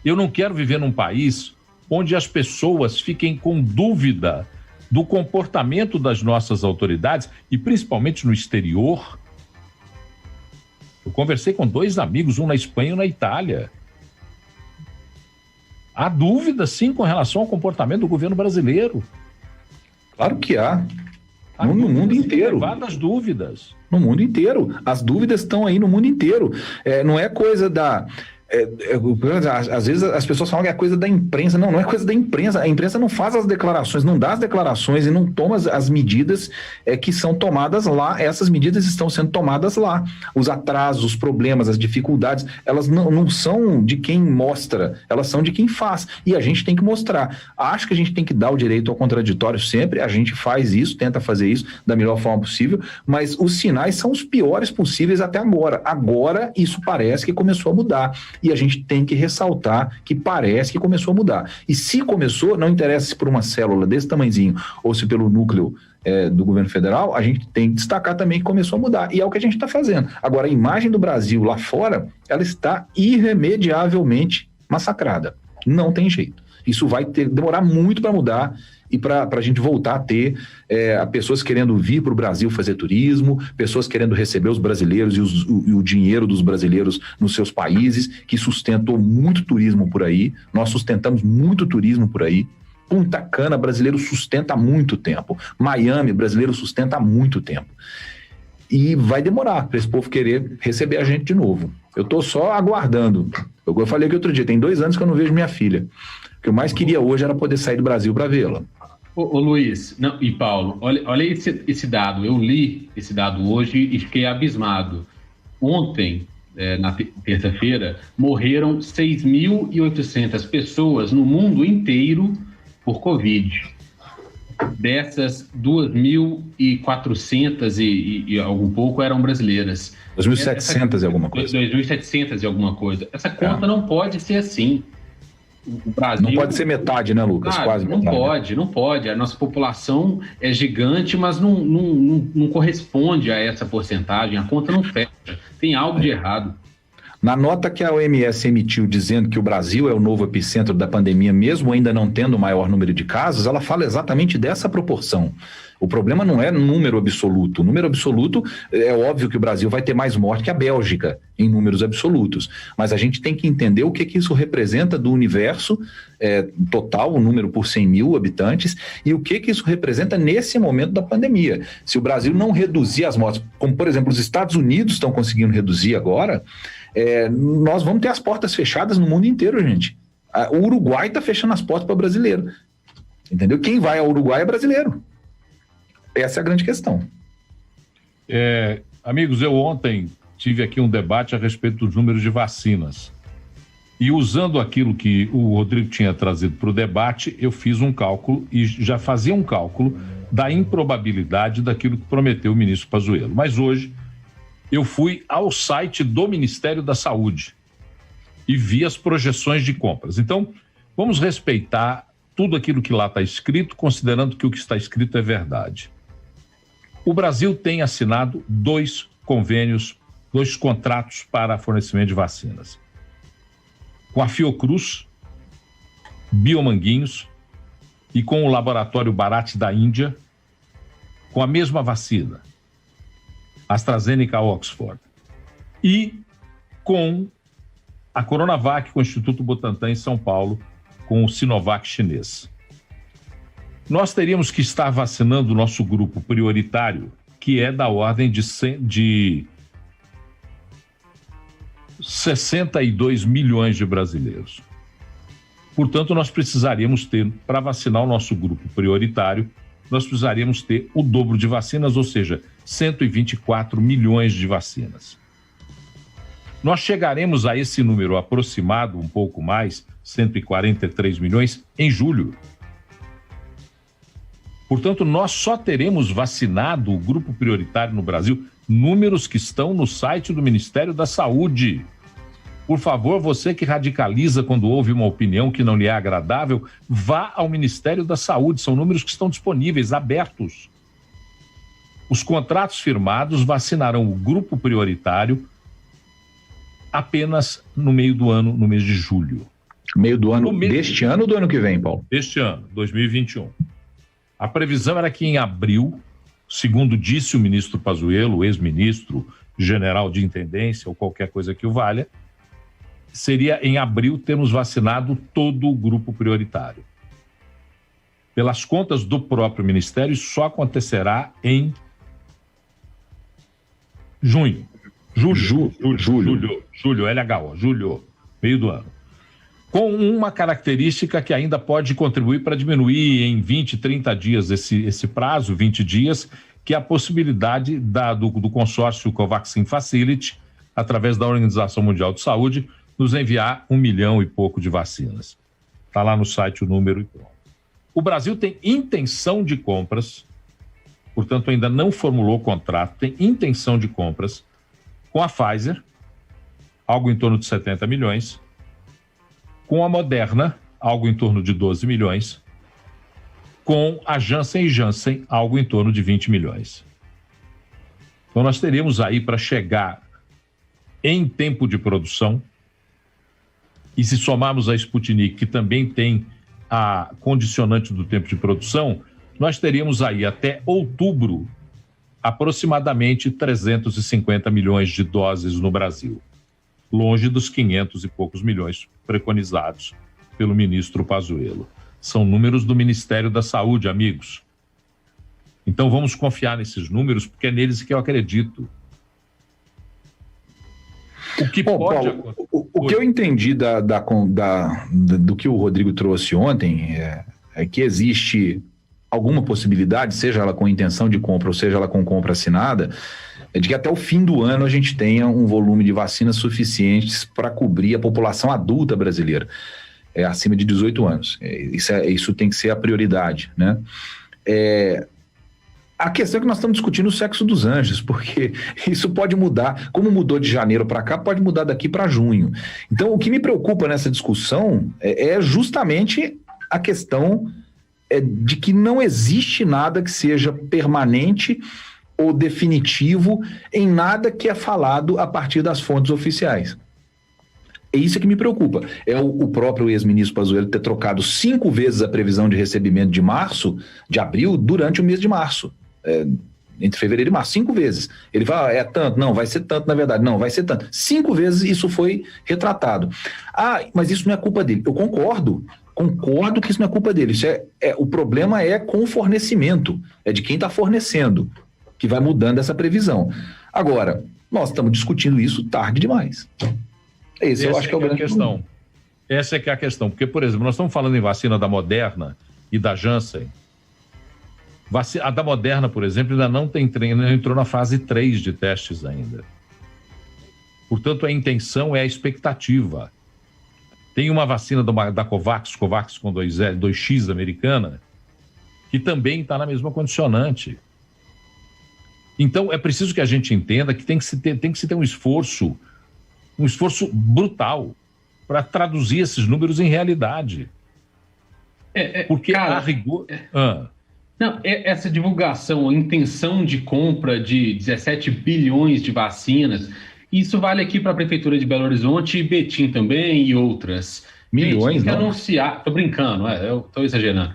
Eu não quero viver num país onde as pessoas fiquem com dúvida do comportamento das nossas autoridades e principalmente no exterior. Eu conversei com 2 amigos, um na Espanha e um na Itália. Há dúvida, sim, com relação ao comportamento do governo brasileiro. Claro que há. No mundo inteiro. Várias dúvidas. No mundo inteiro. As dúvidas estão aí no mundo inteiro. Não é coisa da... às vezes as pessoas falam que é coisa da imprensa. Não é coisa da imprensa. A imprensa não faz as declarações, não dá as declarações e não toma as medidas que são tomadas lá. Essas medidas estão sendo tomadas lá. Os atrasos, os problemas, as dificuldades, elas não são de quem mostra, elas são de quem faz. E a gente tem que mostrar. Acho que a gente tem que dar o direito ao contraditório sempre. A gente faz isso, tenta fazer isso da melhor forma possível, mas os sinais são os piores possíveis até agora. Agora isso parece que começou a mudar. E a gente tem que ressaltar que parece que começou a mudar. E se começou, não interessa se por uma célula desse tamanhozinho ou se pelo núcleo do governo federal, a gente tem que destacar também que começou a mudar. E é o que a gente está fazendo. Agora, a imagem do Brasil lá fora, ela está irremediavelmente massacrada. Não tem jeito. Isso vai demorar muito para mudar e para a gente voltar a ter pessoas querendo vir para o Brasil fazer turismo, pessoas querendo receber os brasileiros e o dinheiro dos brasileiros nos seus países, que sustentou muito turismo por aí. Nós sustentamos muito turismo por aí. Punta Cana, brasileiro sustenta há muito tempo. Miami, brasileiro sustenta há muito tempo. E vai demorar para esse povo querer receber a gente de novo. Eu estou só aguardando. Eu falei aqui outro dia, tem 2 anos que eu não vejo minha filha. O que eu mais queria hoje era poder sair do Brasil para vê-la. Ô Luiz, e Paulo, olha esse dado. Eu li esse dado hoje e fiquei abismado. Ontem, na terça-feira, morreram 6.800 pessoas no mundo inteiro por Covid. Dessas, 2.400 e algum pouco eram brasileiras. 2.700 e alguma coisa. 2.700 e alguma coisa. Essa conta não pode ser assim. O Brasil, não pode ser metade, né, Lucas? Quase metade. Não pode. A nossa população é gigante, mas não corresponde a essa porcentagem. A conta não fecha. Tem algo de errado. Na nota que a OMS emitiu dizendo que o Brasil é o novo epicentro da pandemia, mesmo ainda não tendo o maior número de casos, ela fala exatamente dessa proporção. O problema não é número absoluto. O número absoluto, é óbvio que o Brasil vai ter mais morte que a Bélgica, em números absolutos. Mas a gente tem que entender o que isso representa do universo total, o número por 100 mil habitantes, e o que isso representa nesse momento da pandemia. Se o Brasil não reduzir as mortes, como, por exemplo, os Estados Unidos estão conseguindo reduzir agora, nós vamos ter as portas fechadas no mundo inteiro, gente. O Uruguai está fechando as portas para brasileiro. Entendeu? Quem vai ao Uruguai é brasileiro. Essa é a grande questão. Amigos, eu ontem tive aqui um debate a respeito dos números de vacinas. E usando aquilo que o Rodrigo tinha trazido para o debate, eu fiz um cálculo e já fazia um cálculo da improbabilidade daquilo que prometeu o ministro Pazuello. Mas hoje eu fui ao site do Ministério da Saúde e vi as projeções de compras. Então, vamos respeitar tudo aquilo que lá está escrito, considerando que o que está escrito é verdade. O Brasil tem assinado 2 convênios, 2 contratos para fornecimento de vacinas. Com a Fiocruz, Biomanguinhos e com o laboratório Bharat da Índia, com a mesma vacina, AstraZeneca Oxford, e com a Coronavac, com o Instituto Butantan em São Paulo, com o Sinovac chinês. Nós teríamos que estar vacinando o nosso grupo prioritário, que é da ordem de 62 milhões de brasileiros. Portanto, nós precisaríamos ter, para vacinar o nosso grupo prioritário, nós precisaríamos ter o dobro de vacinas, ou seja, 124 milhões de vacinas. Nós chegaremos a esse número aproximado, um pouco mais, 143 milhões, em julho. Portanto, nós só teremos vacinado o grupo prioritário no Brasil, números que estão no site do Ministério da Saúde. Por favor, você que radicaliza quando ouve uma opinião que não lhe é agradável, vá ao Ministério da Saúde, são números que estão disponíveis, abertos. Os contratos firmados vacinarão o grupo prioritário apenas no meio do ano, no mês de julho. Meio do ano deste ano ou do ano que vem, Paulo? Deste ano, 2021. A previsão era que em abril, segundo disse o ministro Pazuello, o ex-ministro, general de intendência ou qualquer coisa que o valha, seria em abril termos vacinado todo o grupo prioritário. Pelas contas do próprio ministério, isso só acontecerá em junho. Julho, LHO, julho, meio do ano. Com uma característica que ainda pode contribuir para diminuir em 20, 30 dias esse prazo, 20 dias, que é a possibilidade do consórcio Covaxin Facility, através da Organização Mundial de Saúde, nos enviar 1 milhão e pouco de vacinas. Está lá no site o número e pronto. O Brasil tem intenção de compras, portanto ainda não formulou o contrato, tem intenção de compras com a Pfizer, algo em torno de 70 milhões, com a Moderna, algo em torno de 12 milhões, com a Janssen e Janssen, algo em torno de 20 milhões. Então nós teríamos aí para chegar em tempo de produção, e se somarmos a Sputnik, que também tem a condicionante do tempo de produção, nós teríamos aí até outubro aproximadamente 350 milhões de doses no Brasil, longe dos 500 e poucos milhões preconizados pelo ministro Pazuello. São números do Ministério da Saúde, amigos. Então vamos confiar nesses números, porque é neles que eu acredito. O que pode acontecer? O que eu entendi do que o Rodrigo trouxe ontem é que existe alguma possibilidade, seja ela com intenção de compra ou seja ela com compra assinada, de que até o fim do ano a gente tenha um volume de vacinas suficientes para cobrir a população adulta brasileira, acima de 18 anos. Isso tem que ser a prioridade, né? A questão é que nós estamos discutindo o sexo dos anjos, porque isso pode mudar, como mudou de janeiro para cá, pode mudar daqui para junho. Então, o que me preocupa nessa discussão é justamente a questão de que não existe nada que seja permanente ou definitivo em nada que é falado a partir das fontes oficiais. É isso que me preocupa. É o próprio ex-ministro Pazuello ter trocado 5 vezes a previsão de recebimento de abril, durante o mês de março. Entre fevereiro e março, 5 vezes. Ele fala, é tanto, não, vai ser tanto, na verdade, não, vai ser tanto. 5 vezes isso foi retratado. Mas isso não é culpa dele. Eu concordo que isso não é culpa dele. O problema é com o fornecimento, é de quem está fornecendo, que vai mudando essa previsão. Agora, nós estamos discutindo isso tarde demais. Eu acho que é o grande questão. Essa é que é a questão, porque, por exemplo, nós estamos falando em vacina da Moderna e da Janssen. A da Moderna, por exemplo, ainda não entrou na fase 3 de testes ainda. Portanto, a intenção é a expectativa. Tem uma vacina da Covax com 2X americana, que também está na mesma condicionante. Então, é preciso que a gente entenda que tem que se ter um esforço brutal para traduzir esses números em realidade. Porque cara, a rigor... Não, essa divulgação, a intenção de compra de 17 bilhões de vacinas, isso vale aqui para a Prefeitura de Belo Horizonte e Betim também e outras. Milhões, tem que anunciar, tô brincando, eu tô exagerando.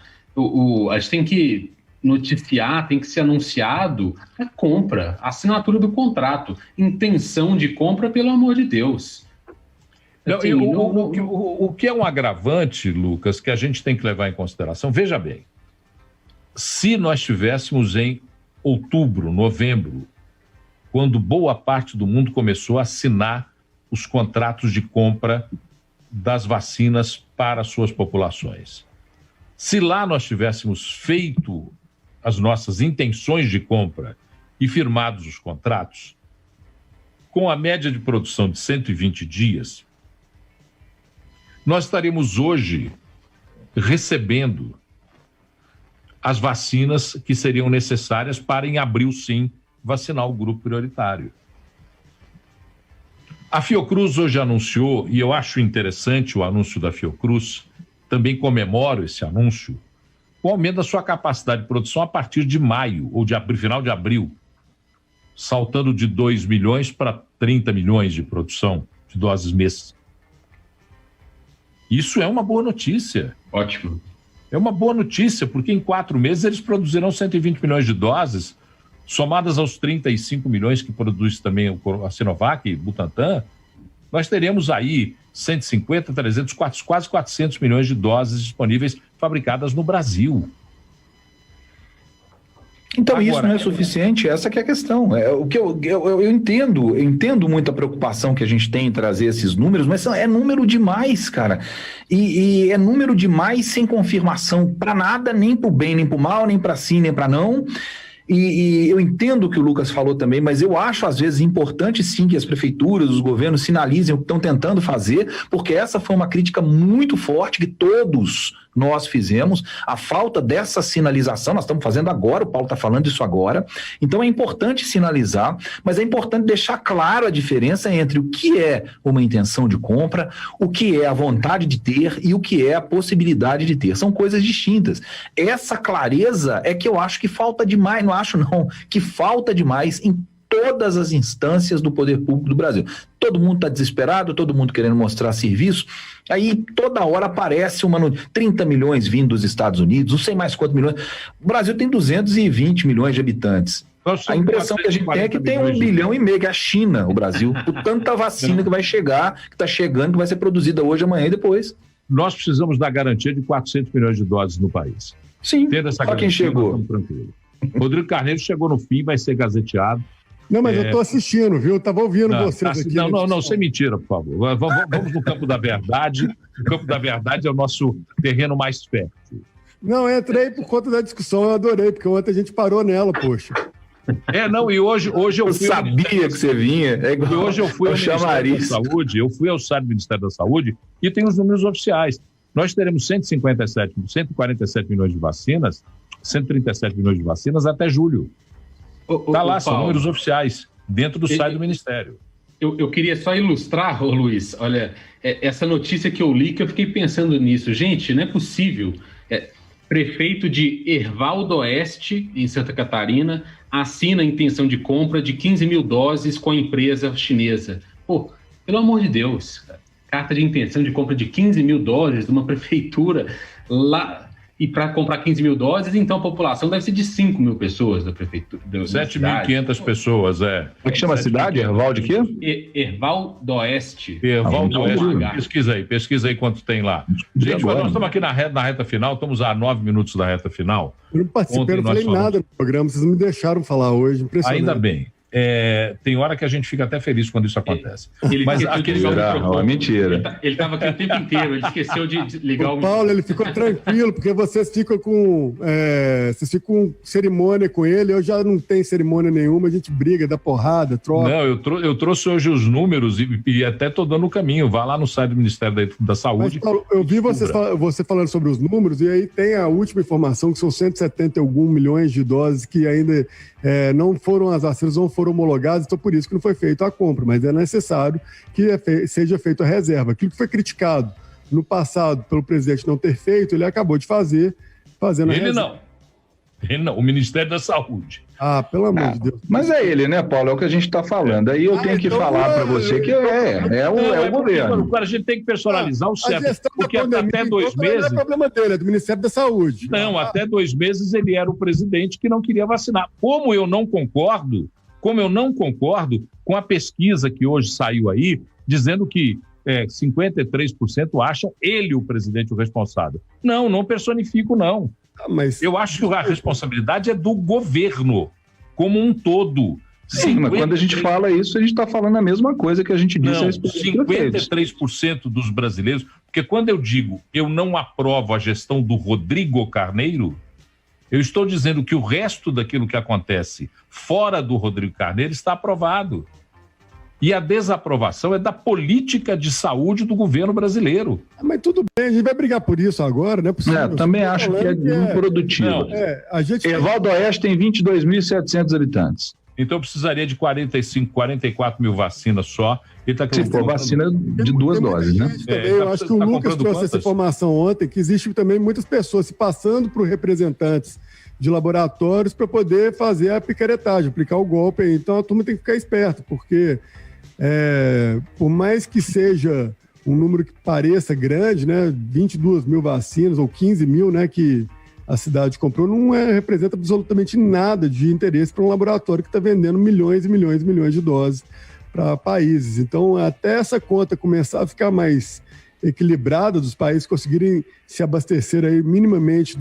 A gente tem que noticiar, tem que ser anunciado a compra, a assinatura do contrato, intenção de compra, pelo amor de Deus. Assim, o que é um agravante, Lucas, que a gente tem que levar em consideração, veja bem, se nós estivéssemos em outubro, novembro, quando boa parte do mundo começou a assinar os contratos de compra das vacinas para suas populações. Se lá nós tivéssemos feito as nossas intenções de compra e firmados os contratos, com a média de produção de 120 dias, nós estaríamos hoje recebendo as vacinas que seriam necessárias para, em abril, sim, vacinar o grupo prioritário. A Fiocruz hoje anunciou, e eu acho interessante o anúncio da Fiocruz, também comemoro esse anúncio, o aumento da sua capacidade de produção a partir de maio, ou de final de abril, saltando de 2 milhões para 30 milhões de produção de doses mês. Isso é uma boa notícia. Ótimo. É uma boa notícia, porque em 4 meses eles produzirão 120 milhões de doses, somadas aos 35 milhões que produz também a Sinovac e Butantan, nós teremos aí 150, 300, quase 400 milhões de doses disponíveis fabricadas no Brasil. Então agora, isso não é suficiente, essa que é a questão. O que eu entendo muito a preocupação que a gente tem em trazer esses números, mas é número demais, cara. E é número demais sem confirmação para nada, nem para o bem, nem para o mal, nem para sim, nem para não. E eu entendo o que o Lucas falou também, mas eu acho às vezes importante sim que as prefeituras, os governos sinalizem o que estão tentando fazer, porque essa foi uma crítica muito forte que todos nós fizemos, a falta dessa sinalização, nós estamos fazendo agora, o Paulo está falando isso agora, então é importante sinalizar, mas é importante deixar claro a diferença entre o que é uma intenção de compra, o que é a vontade de ter e o que é a possibilidade de ter, são coisas distintas. Essa clareza é que eu acho que falta demais, que falta demais em todas as instâncias do poder público do Brasil. Todo mundo está desesperado, todo mundo querendo mostrar serviço, aí toda hora aparece 30 milhões vindo dos Estados Unidos, não sei mais quantos milhões. O Brasil tem 220 milhões de habitantes. A impressão que a gente tem é que tem 1,5 bilhão, que é a China, o Brasil, por tanta vacina que vai chegar, que está chegando, que vai ser produzida hoje, amanhã e depois. Nós precisamos da garantia de 400 milhões de doses no país. Sim, olha quem chegou. Rodrigo Carneiro chegou no fim, vai ser gazeteado. Não, mas eu estou assistindo, viu? Eu estava ouvindo vocês aqui. Não, sem mentira, por favor. Vamos no campo da verdade. O campo da verdade é o nosso terreno mais fértil. Não, eu entrei por conta da discussão, eu adorei, porque ontem a gente parou nela, poxa. E hoje eu fui... sabia que você vinha. E hoje eu fui ao Ministério da Saúde, eu fui ao site do Ministério da Saúde e tem os números oficiais. Nós teremos 147 milhões de vacinas, 137 milhões de vacinas até julho. Está lá, são números oficiais, dentro do site do Ministério. Eu queria só ilustrar, Luiz, olha, essa notícia que eu li, que eu fiquei pensando nisso. Gente, não é possível. Prefeito de Erval Oeste, em Santa Catarina, assina a intenção de compra de 15 mil doses com a empresa chinesa. Pô, pelo amor de Deus, carta de intenção de compra de 15 mil doses de uma prefeitura lá. E para comprar 15 mil doses, então a população deve ser de 5 mil pessoas da prefeitura. 7.500 pessoas, Como é que chama a cidade? Erval de quê? Erval do Oeste. Erval do Oeste. Pesquisa aí quanto tem lá. Gente, nós estamos aqui na reta final, estamos a 9 minutos da reta final. Eu não participei, eu não falei nada no programa, vocês me deixaram falar hoje, impressionante. Ainda bem. Tem hora que a gente fica até feliz quando isso acontece. Mas aquele mentira. Ele estava aqui o tempo inteiro, ele esqueceu de ligar o Paulo, ele ficou tranquilo, porque vocês ficam com cerimônia com ele, eu já não tenho cerimônia nenhuma, a gente briga, dá porrada, troca. Não, eu trouxe hoje os números e até estou dando o caminho. Vá lá no site do Ministério da Saúde. Mas, Paulo, eu vi você falando sobre os números, e aí tem a última informação, que são 170 e alguns milhões de doses que ainda não foram, as vacinas não foram homologadas, então por isso que não foi feita a compra, mas é necessário que seja feita a reserva. Aquilo que foi criticado no passado pelo presidente não ter feito, ele acabou de fazer, fazendo a reserva. Ele não, o Ministério da Saúde. Pelo amor de Deus. Mas é ele, né, Paulo? É o que a gente está falando. Aí eu tenho que falar para você que é o governo. A gente tem que personalizar o certo. Porque até 2 meses... Não é problema dele, é do Ministério da Saúde. Não, até 2 meses ele era o presidente que não queria vacinar. Como eu não concordo com a pesquisa que hoje saiu aí, dizendo que 53% acha ele o presidente o responsável. Não personifico, não. Mas... Eu acho que a responsabilidade é do governo, como um todo. Sim, mas quando a gente fala isso, a gente está falando a mesma coisa que a gente disse a respeito. 53% dos brasileiros, porque quando eu digo eu não aprovo a gestão do Rodrigo Carneiro, eu estou dizendo que o resto daquilo que acontece fora do Rodrigo Carneiro está aprovado. E a desaprovação é da política de saúde do governo brasileiro. Mas tudo bem, a gente vai brigar por isso agora, né? Também acho que é improdutivo. Erval do Oeste tem 22.700 habitantes. Então precisaria de 44 mil vacinas só. Se for vacina de 2 doses, né? Eu acho que o Lucas trouxe essa informação ontem, que existe também muitas pessoas se passando por representantes de laboratórios para poder fazer a picaretagem, aplicar o golpe aí. Então a turma tem que ficar esperta, porque por mais que seja um número que pareça grande, né, 22 mil vacinas ou 15 mil, né, que a cidade comprou, não representa absolutamente nada de interesse para um laboratório que está vendendo milhões e milhões e milhões de doses para países. Então, até essa conta começar a ficar mais equilibrada, dos países conseguirem se abastecer aí minimamente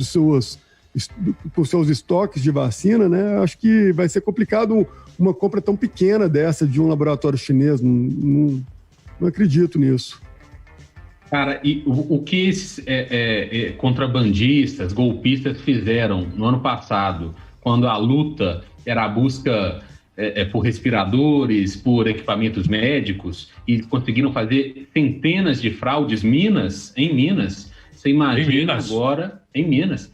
com seus estoques de vacina, né? Acho que vai ser complicado uma compra tão pequena dessa de um laboratório chinês. Não acredito nisso. Cara, e o que esses contrabandistas, golpistas fizeram no ano passado, quando a luta era a busca por respiradores, por equipamentos médicos, e conseguiram fazer centenas de fraudes em Minas, você imagina agora, em Minas,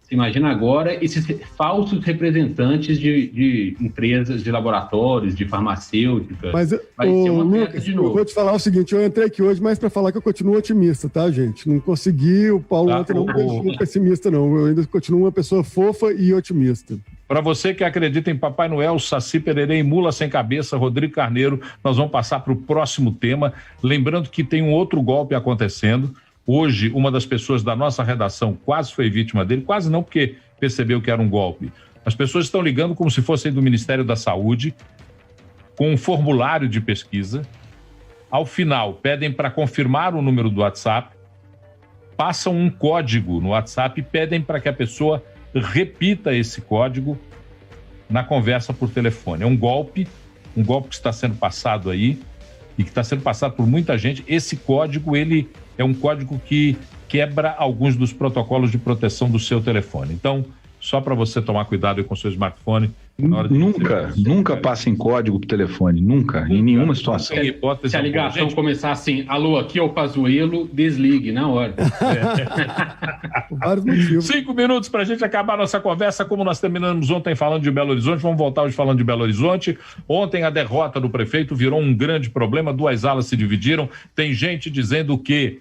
você imagina agora esses falsos representantes de empresas, de laboratórios, de farmacêuticas. Mas, vai ser uma festa de novo. Eu vou te falar o seguinte, eu entrei aqui hoje mais para falar que eu continuo otimista, tá, gente? Não consegui, o Paulo ontem não me deixou pessimista, não. Eu ainda continuo uma pessoa fofa e otimista. Para você que acredita em Papai Noel, Saci Pererê e Mula Sem Cabeça, Rodrigo Carneiro, nós vamos passar para o próximo tema. Lembrando que tem um outro golpe acontecendo. Hoje, uma das pessoas da nossa redação quase foi vítima dele, quase não, porque percebeu que era um golpe. As pessoas estão ligando como se fossem do Ministério da Saúde, com um formulário de pesquisa. Ao final, pedem para confirmar o número do WhatsApp, passam um código no WhatsApp e pedem para que a pessoa repita esse código na conversa por telefone. É um golpe que está sendo passado aí e que está sendo passado por muita gente. Esse código, ele é um código que quebra alguns dos protocolos de proteção do seu telefone. Então, só para você tomar cuidado aí com o seu smartphone. Nunca passe em código pro telefone, nunca, em nenhuma situação. Se a ligação começar assim, alô, aqui é o Pazuello, desligue na hora. Vários motivos. 5 minutos para a gente acabar a nossa conversa, como nós terminamos ontem falando de Belo Horizonte, vamos voltar hoje falando de Belo Horizonte. Ontem a derrota do prefeito virou um grande problema, 2 alas se dividiram, tem gente dizendo que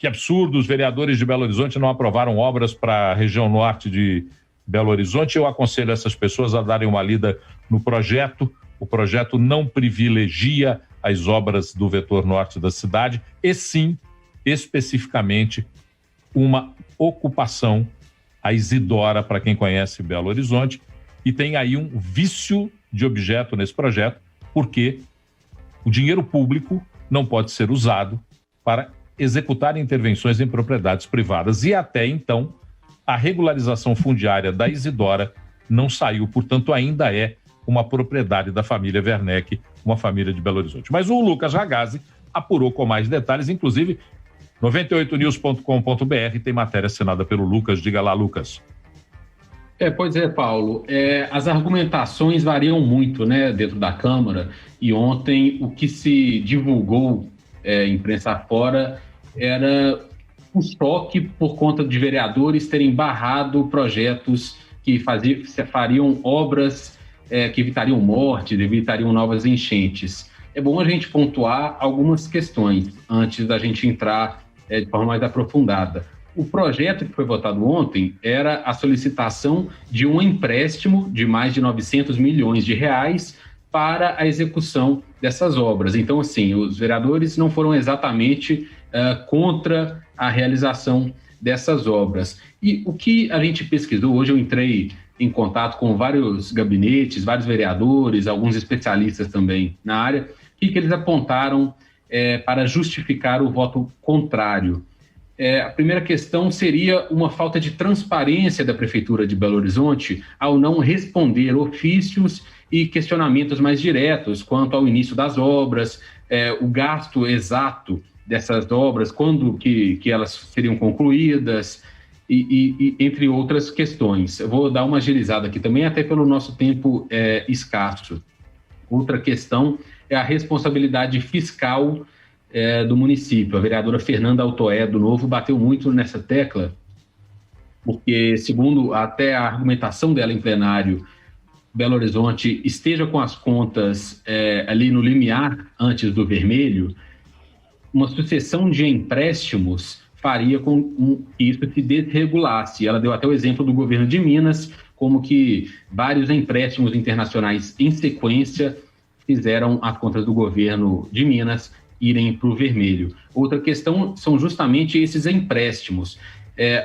absurdo, os vereadores de Belo Horizonte não aprovaram obras para a região norte de Belo Horizonte. Eu aconselho essas pessoas a darem uma lida no projeto. O projeto não privilegia as obras do vetor norte da cidade, e sim, especificamente, uma ocupação, a Isidora, para quem conhece Belo Horizonte, e tem aí um vício de objeto nesse projeto, porque o dinheiro público não pode ser usado para executar intervenções em propriedades privadas. E até então, a regularização fundiária da Isidora não saiu, portanto, ainda é uma propriedade da família Werneck, uma família de Belo Horizonte. Mas o Lucas Ragazzi apurou com mais detalhes, inclusive 98news.com.br tem matéria assinada pelo Lucas. Diga lá, Lucas. Pois é, Paulo. As argumentações variam muito, né, dentro da Câmara, e ontem o que se divulgou imprensa fora era um choque por conta de vereadores terem barrado projetos que fariam obras que evitariam mortes, evitariam novas enchentes. É bom a gente pontuar algumas questões antes da gente entrar de forma mais aprofundada. O projeto que foi votado ontem era a solicitação de um empréstimo de mais de 900 milhões de reais para a execução dessas obras. Então, assim, os vereadores não foram exatamente contra a realização dessas obras. E o que a gente pesquisou, hoje eu entrei em contato com vários gabinetes, vários vereadores, alguns especialistas também na área, o que eles apontaram para justificar o voto contrário. A primeira questão seria uma falta de transparência da Prefeitura de Belo Horizonte ao não responder ofícios e questionamentos mais diretos quanto ao início das obras, o gasto exato dessas obras, quando que elas seriam concluídas, e entre outras questões. Eu vou dar uma agilizada aqui também, até pelo nosso tempo escasso. Outra questão é a responsabilidade fiscal do município. A vereadora Fernanda Altoé, do Novo, bateu muito nessa tecla, porque, segundo até a argumentação dela em plenário, Belo Horizonte esteja com as contas ali no limiar antes do vermelho, uma sucessão de empréstimos faria com que isso se desregulasse. Ela deu até o exemplo do governo de Minas, como que vários empréstimos internacionais em sequência fizeram as contas do governo de Minas irem para o vermelho. Outra questão são justamente esses empréstimos.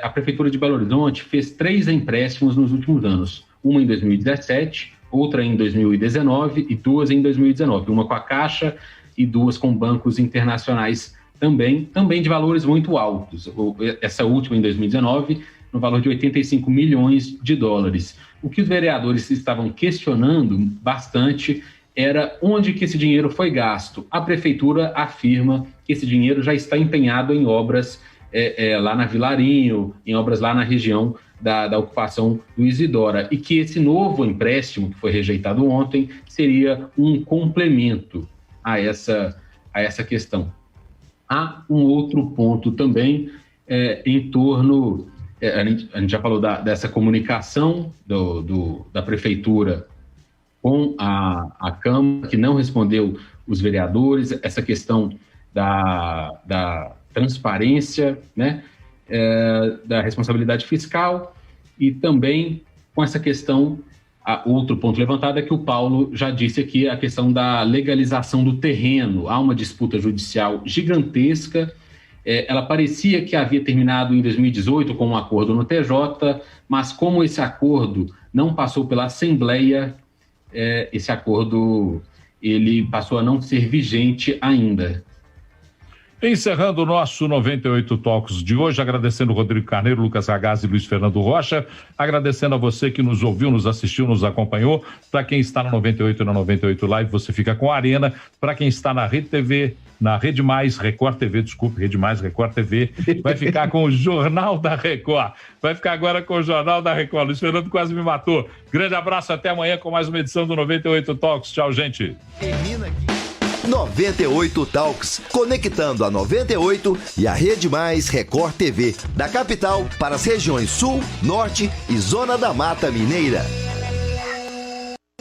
A Prefeitura de Belo Horizonte fez 3 empréstimos nos últimos anos. Uma em 2017, outra em 2019 e 2 em 2019. Uma com a Caixa e 2 com bancos internacionais também de valores muito altos. Essa última em 2019, no valor de 85 milhões de dólares. O que os vereadores estavam questionando bastante era onde que esse dinheiro foi gasto. A Prefeitura afirma que esse dinheiro já está empenhado em obras lá na Vilarinho, em obras lá na região da ocupação do Isidora, e que esse novo empréstimo, que foi rejeitado ontem, seria um complemento a essa questão. Há um outro ponto também em torno, a gente já falou dessa comunicação da Prefeitura com a Câmara, que não respondeu os vereadores, essa questão da transparência, né, da responsabilidade fiscal, e também com essa questão, outro ponto levantado é que o Paulo já disse aqui, a questão da legalização do terreno. Há uma disputa judicial gigantesca, ela parecia que havia terminado em 2018 com um acordo no TJ, mas como esse acordo não passou pela Assembleia, esse acordo ele passou a não ser vigente ainda. Encerrando o nosso 98 Talks de hoje, agradecendo Rodrigo Carneiro, Lucas Ragazzi e Luiz Fernando Rocha, agradecendo a você que nos ouviu, nos assistiu, nos acompanhou. Para quem está na 98 e na 98 Live, você fica com a Arena. Para quem está na Rede TV, na Rede Mais, Record TV, Rede Mais, Record TV, vai ficar com o Jornal da Record. Vai ficar agora com o Jornal da Record. Luiz Fernando quase me matou. Grande abraço, até amanhã com mais uma edição do 98 Talks. Tchau, gente. Termina aqui 98 Talks, conectando a 98 e a Rede Mais Record TV, da capital para as regiões Sul, Norte e Zona da Mata Mineira.